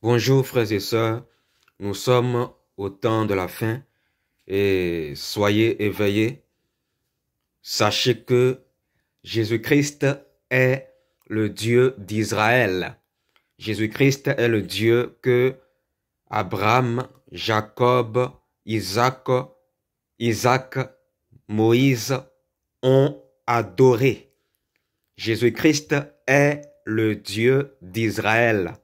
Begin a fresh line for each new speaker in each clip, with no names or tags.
Bonjour frères et sœurs, nous sommes au temps de la fin et soyez éveillés. Sachez que Jésus-Christ est le Dieu d'Israël. Jésus-Christ est le Dieu que Abraham, Jacob, Isaac, Moïse ont adoré. Jésus-Christ est le Dieu d'Israël.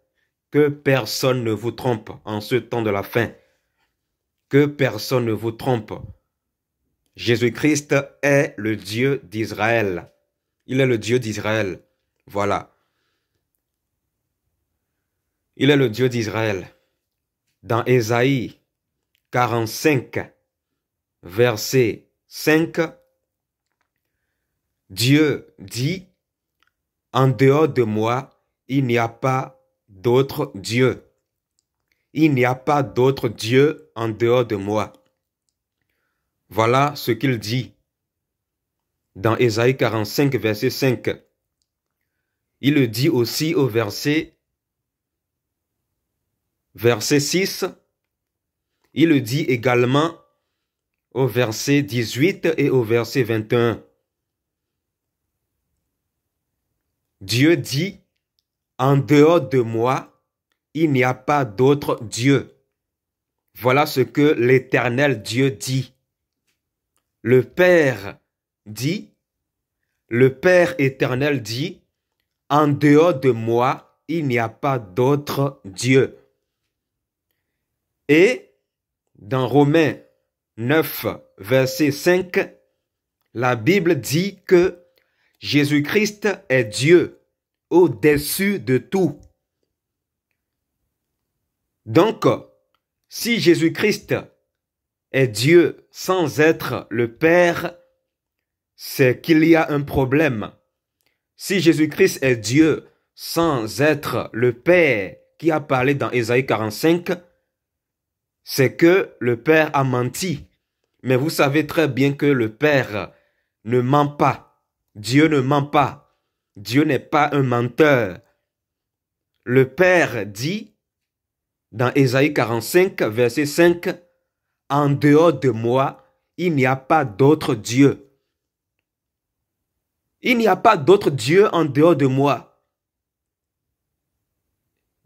Que personne ne vous trompe en ce temps de la fin. Que personne ne vous trompe. Jésus-Christ est le Dieu d'Israël. Il est le Dieu d'Israël. Voilà. Il est le Dieu d'Israël. Dans Ésaïe 45, verset 5, Dieu dit, « En dehors de moi, il n'y a pas d'autre Dieu. Il n'y a pas d'autre Dieu en dehors de moi. » Voilà ce qu'il dit dans Ésaïe 45, verset 5. Il le dit aussi au verset 6. Il le dit également au verset 18 et au verset 21. Dieu dit, « En dehors de moi, il n'y a pas d'autre Dieu. » Voilà ce que l'Éternel Dieu dit. Le Père dit, le Père éternel dit, « En dehors de moi, il n'y a pas d'autre Dieu. » Et dans Romains 9, verset 5, la Bible dit que Jésus-Christ est Dieu au-dessus de tout. Donc, si Jésus-Christ est Dieu sans être le Père, c'est qu'il y a un problème. Si Jésus-Christ est Dieu sans être le Père qui a parlé dans Ésaïe 45, c'est que le Père a menti. Mais vous savez très bien que le Père ne ment pas. Dieu ne ment pas. Dieu n'est pas un menteur. Le Père dit dans Ésaïe 45, verset 5, « En dehors de moi, il n'y a pas d'autre Dieu. » Il n'y a pas d'autre Dieu en dehors de moi.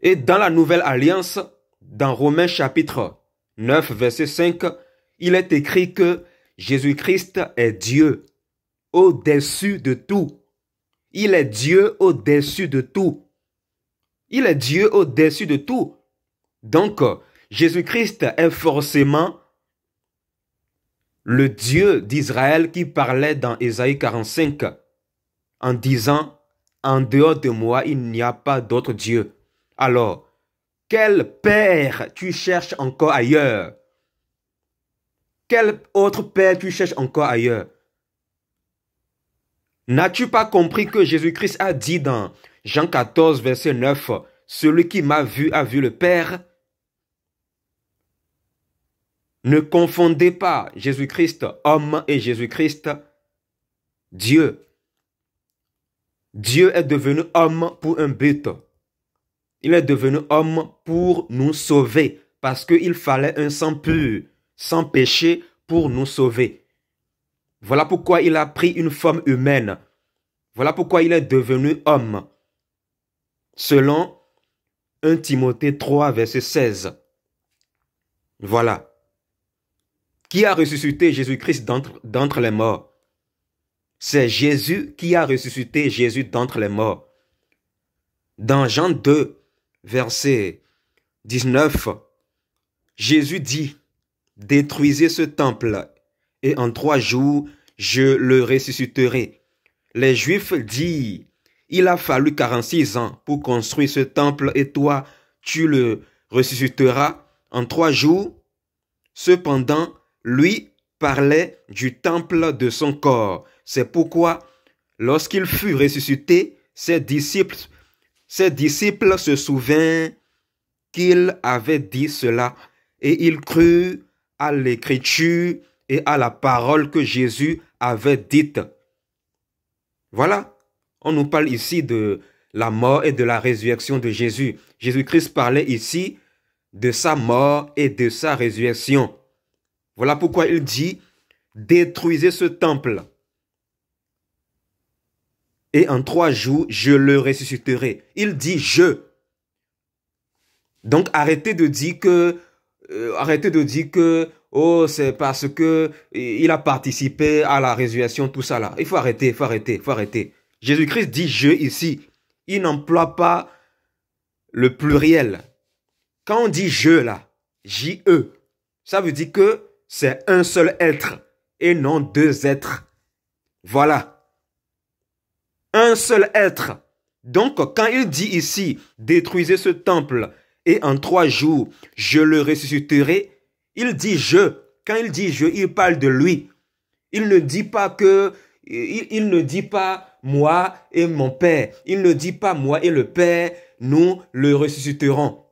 Et dans la Nouvelle Alliance, dans Romains chapitre 9, verset 5, il est écrit que Jésus-Christ est Dieu au-dessus de tout. Il est Dieu au-dessus de tout. Il est Dieu au-dessus de tout. Donc, Jésus-Christ est forcément le Dieu d'Israël qui parlait dans Ésaïe 45 en disant, « En dehors de moi, il n'y a pas d'autre Dieu. » Alors, quel père tu cherches encore ailleurs? Quel autre père tu cherches encore ailleurs? N'as-tu pas compris que Jésus-Christ a dit dans Jean 14, verset 9, « Celui qui m'a vu a vu le Père » ? Ne confondez pas Jésus-Christ homme et Jésus-Christ Dieu. Dieu est devenu homme pour un but. Il est devenu homme pour nous sauver parce qu'il fallait un sang pur, sans péché pour nous sauver. Voilà pourquoi il a pris une forme humaine. Voilà pourquoi il est devenu homme. Selon 1 Timothée 3, verset 16. Voilà. Qui a ressuscité Jésus-Christ d'entre les morts? C'est Jésus qui a ressuscité Jésus d'entre les morts. Dans Jean 2, verset 19, Jésus dit, « Détruisez ce temple, et en 3 jours, je le ressusciterai. » Les Juifs disent, « Il a fallu 46 ans pour construire ce temple, et toi, tu le ressusciteras en 3 jours. » Cependant, lui parlait du temple de son corps. C'est pourquoi, lorsqu'il fut ressuscité, ses disciples se souvinrent qu'il avait dit cela et ils crurent à l'écriture et à la parole que Jésus avait dite. Voilà, on nous parle ici de la mort et de la résurrection de Jésus. Jésus-Christ parlait ici de sa mort et de sa résurrection. Voilà pourquoi il dit, détruisez ce temple. Et en 3 jours, je le ressusciterai. Il dit je. Donc arrêtez de dire que, oh, c'est parce que il a participé à la résurrection, tout ça là. Il faut arrêter. Jésus-Christ dit je ici. Il n'emploie pas le pluriel. Quand on dit je là, J-E, ça veut dire que c'est un seul être et non 2 êtres. Voilà. Un seul être. Donc, quand il dit ici, détruisez ce temple et en 3 jours, je le ressusciterai, il dit je. Quand il dit je, il parle de lui. Il ne dit pas que, il ne dit pas moi et mon Père. Il ne dit pas moi et le Père, nous le ressusciterons.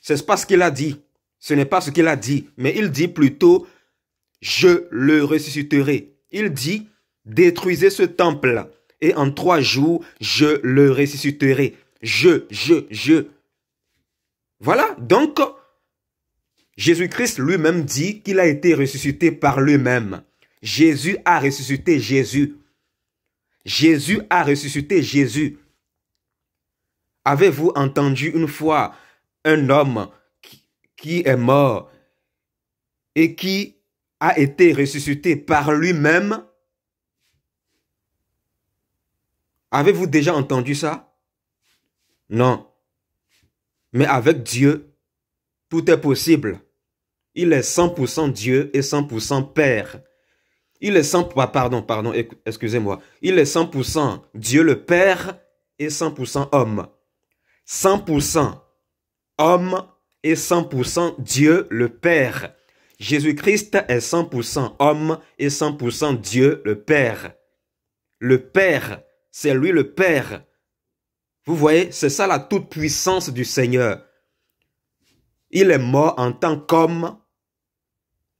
C'est pas ce qu'il a dit. Ce n'est pas ce qu'il a dit. Mais il dit plutôt, je le ressusciterai. Il dit, détruisez ce temple. Et en 3 jours, je le ressusciterai. Je. Voilà. Donc, Jésus-Christ lui-même dit qu'il a été ressuscité par lui-même. Jésus a ressuscité Jésus. Jésus a ressuscité Jésus. Avez-vous entendu une fois un homme qui est mort et qui a été ressuscité par lui-même? Avez-vous déjà entendu ça? Non. Mais avec Dieu, tout est possible. Il est 100% Dieu et 100% Père. Il est 100%, excusez-moi. Il est 100% Dieu le Père et 100% homme. 100% homme et 100% Dieu le Père. Jésus-Christ est 100% homme et 100% Dieu le Père. Le Père, c'est lui le Père. Vous voyez, c'est ça la toute-puissance du Seigneur. Il est mort en tant qu'homme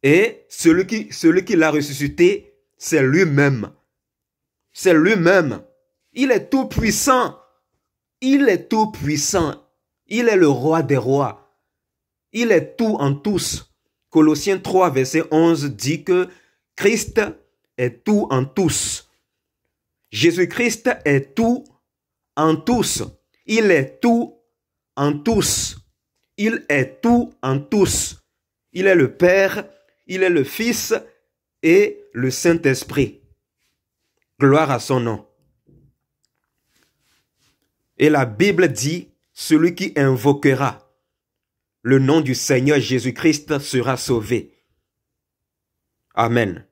et celui qui l'a ressuscité, c'est lui-même. C'est lui-même. Il est tout-puissant. Il est tout-puissant. Il est le roi des rois. Il est tout en tous. Colossiens 3, verset 11 dit que Christ est tout en tous. Jésus-Christ est tout en tous. Il est tout en tous. Il est tout en tous. Il est le Père, il est le Fils et le Saint-Esprit. Gloire à son nom. Et la Bible dit, celui qui invoquera le nom du Seigneur Jésus-Christ sera sauvé. Amen.